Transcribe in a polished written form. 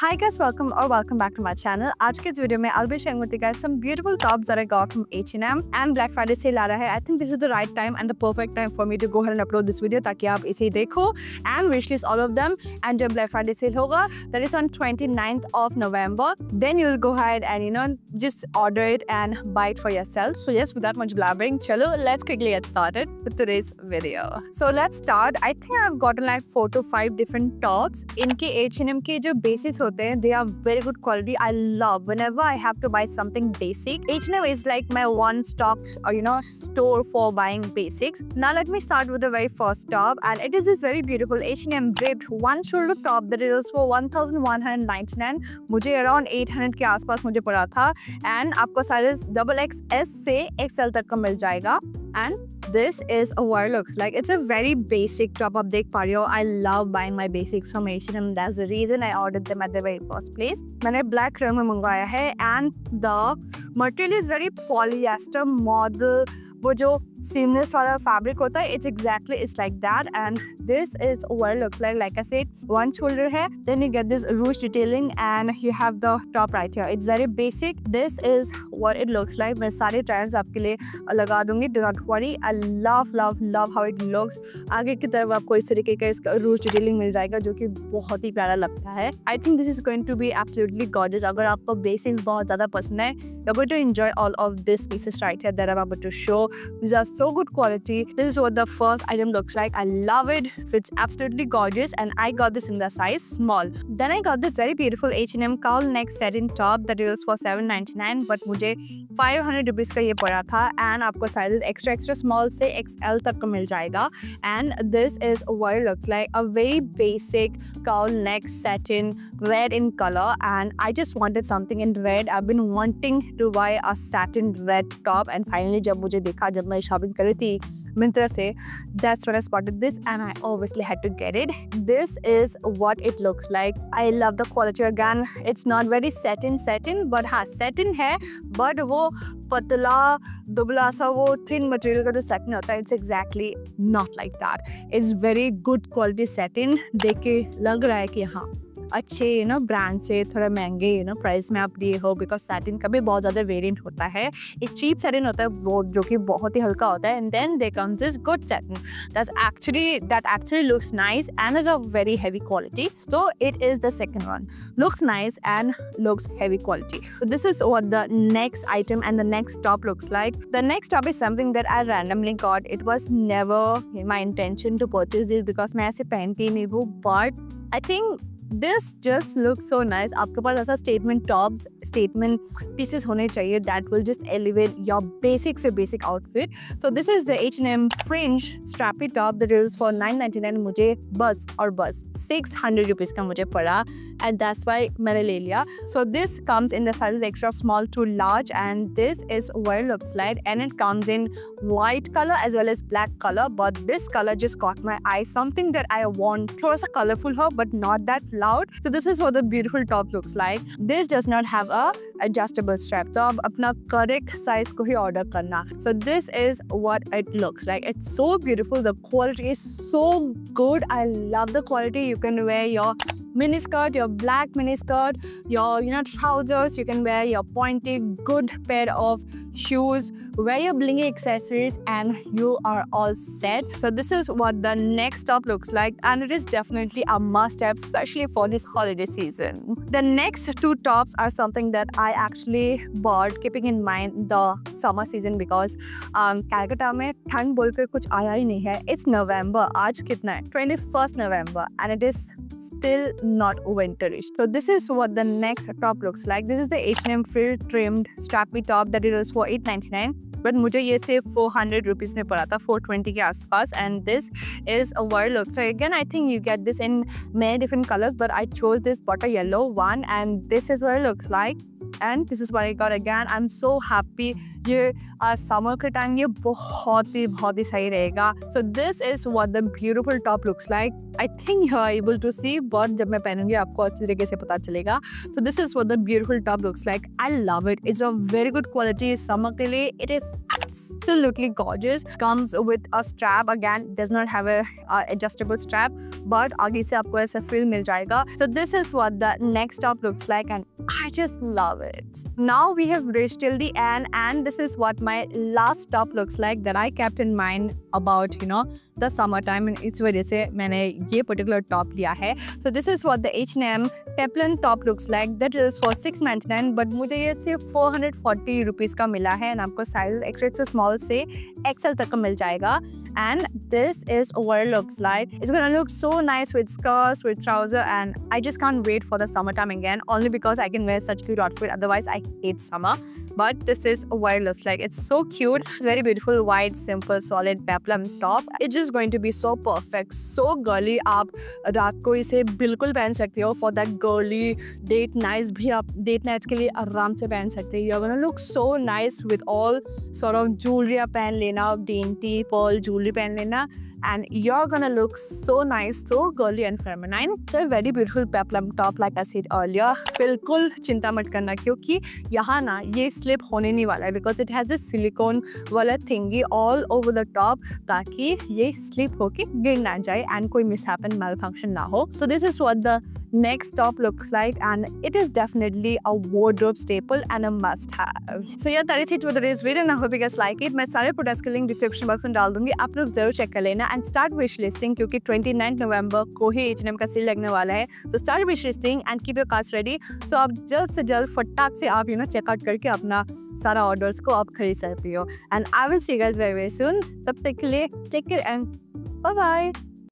Hi guys, welcome back to my channel. आज के इस वीडियो में I'll be sharing with you guys some beautiful tops that I got from H&M and Black Friday sale आ रहा है. I think this is the right time and the perfect time for me to go ahead and upload this video ताकि आप इसे देखो and wishlist all of them. And जब Black Friday sale होगा, that is on 29th of November, then you'll go ahead and just order it and buy it for yourself. So yes, without much blabbering, chalo, let's quickly get started with today's video. So let's start. I think I've gotten like 4 to 5 different tops. इनके H&M के जो bases they are very good quality. I love whenever I have to buy something basic. H&M is like my one-stop store for buying basics. Now let me start with the very first top, and it is this very beautiful H&M draped one shoulder top that is for 1199. मुझे around 800 के आसपास मुझे पड़ा था, and आपको sizes XXS से XL तक का मिल जाएगा. And this is what it looks like. It's a very basic top. आप देख पा रहे हो. I love buying my basics from H&M. That's the reason I ordered them at the very first place. मैंने black रंग में मंगवाया है, and the material is very polyester model. वो जो seamless वाला fabric होता है, it's like that, and this is what it looks like. Like I said, one shoulder है, then you get this ruche detailing, and you have the top right here. It's very basic. This is what it looks like. मैं सारे trends आपके लिए लगा दूंगी. Do not worry. I love how it looks. आगे की तरफ आपको इस तरीके का इसका ruche detailing मिल जाएगा, जो कि बहुत ही प्यारा लगता है. I think this is going to be absolutely gorgeous. अगर आपको basics बहुत ज़्यादा पसंद है, you're going to enjoy all of these pieces right here that I'm about to show. These are so good quality. This is what the first item looks like. I love it. It's absolutely gorgeous, and I got this in the size small. Then I got this very beautiful H&M cowl neck satin top that is for 799, but मुझे 500 rupees का ये पड़ा था, and आपको sizes extra small से XL तक का मिल जाएगा. And this is what it looks like. A very basic cowl neck satin red in color, and I just wanted something in red. I've been wanting to buy a satin red top, and finally जब मुझे देखा, जब मैं shopping कर रही थी Myntra से, that's when I spotted this, and I obviously had to get it. This is what it looks like. I love the quality again. It's not very satin, but हाँ satin है, but वो पतला दुबला सा वो thin material का जो satin होता है, it's exactly not like that. It's very good quality satin. देख के लग रहा है कि हाँ अच्छे ब्रांड से थोड़ा महंगे प्राइस में आप लिए हो, बिकॉज सैटिन का भी बहुत ज़्यादा वेरिएंट होता है. एक चीप सैटिन होता है वो जो कि बहुत ही हल्का होता है, and then they comes this good satin that actually looks nice and is of very heavy quality. So it is the second one. Looks nice and looks heavy quality. So this is what the next item and the next top looks like. The next top is something that I randomly got. It was never my intention to purchase this because मैं ऐसे पहनती नहीं हूँ, but I think this just looks so nice. आपके पास ऐसा statement tops, statement pieces होने चाहिए that will just elevate your basic से basic outfit. So this is the H&M fringe strappy top that is for 999. मुझे बस 600 rupees का मुझे पड़ा, and that's why मैंने ले लिया. So this comes in the sizes extra small to large, and this is what it looks like, and it comes in white color as well as black color, but this color just caught my eye. Something that I want. थोड़ा सा colorful हो, but not that loud. So this is what the beautiful top looks like. This does not have a adjustable strap, तो आप अपना correct size को ही order करना. So this is what it looks like. It's so beautiful. The quality is so good. I love the quality. You can wear your miniskirt, your black miniskirt, your trousers. You can wear your pointy good pair of shoes, wear your blingy accessories, and you are all set. So this is what the next top looks like, and it is definitely a must-have, especially for this holiday season. The next two tops are something that I actually bought keeping in mind the summer season because Calcutta में ठंड बोलकर कुछ आया ही नहीं है. It's November. आज कितना है? 21st November, and it is still not winterish. So this is what the next top looks like. This is the H&M frill trimmed strappy top that it was for 899. But मुझे ये सिर्फ 400 rupees में पड़ा था, 420 के आसपास, and this is what it looks like. Again, I think you get this in many different colors, but I chose this butter yellow one, and this is what it looks like. And this is what I got again. I'm so happy. ये summer के time ये बहुत ही सही रहेगा. So this is what the beautiful top looks like. I think you are able to see, but जब मैं पहनूंगी आपको अच्छी तरीके से पता चलेगा. So this is what the beautiful top looks like. I love it. It's a very good quality. Summer के लिए it is absolutely gorgeous. Comes with a strap, again does not have a adjustable strap, but आगे से आपको ऐसा feel मिल जाएगा. So this is what the next top looks like, and I just love it. Now we have reached till the end, and this is what my last top looks like that I kept in mind about the summertime, and इस वजह से मैंने ये particular top लिया है. So this is what the H&M Peplum top looks like. That is for $6.99, but मुझे ये सिर्फ 440 रुपीज़ का मिला है, and आपको साइज एक्स्ट्रा स्मॉल से XL तक का मिल जाएगा. And this is what it looks like. It's gonna look so nice with skirts, with trouser, and I just can't wait for the summertime again, only because I can wear such cute outfit. Otherwise I hate summer, but this is what it looks like. It's so cute. It's very beautiful, white, simple, solid peplum top. It's just going to be so perfect, so girly. आप रात को इसे बिल्कुल पहन सकते हो for that girly date nights. भी आप date nights के लिए आराम से पहन सकते हो. You're gonna look so nice with all sort of jewelry आप पहन लेना, dainty pearl jewelry पहन लेना, and you're gonna look so nice, so girly and feminine. It's a very beautiful peplum top, like I said earlier. बिल्कुल चिंता मत करना, क्योंकि यहाँ ना ये slip होने नहीं वाला है, because it has this silicone वाला thingy all over the top, ताकि ये slip होके गिर ना जाए and कोई mishappen malfunction ना हो. So this is what the next top looks like, and it is definitely a wardrobe staple and a must-have. So yeah, that is it for today's video, and I hope you guys like it. मैं सारे products के link description box में डाल दूंगी, आप लोग जरूर check कर लेना एंड स्टार्ट विश लिस्टिंग, क्योंकि 29 नवंबर को ही H&M का सेल लगने वाला है. So start wish listing and keep your carts ready. So आप जल्द से जल्द फटाक से आप चेकआउट करके अपना सारा ऑर्डर्स को आप खरीद सकते हो. And I will see you guys very very soon. तब तक के लिए take care and bye bye.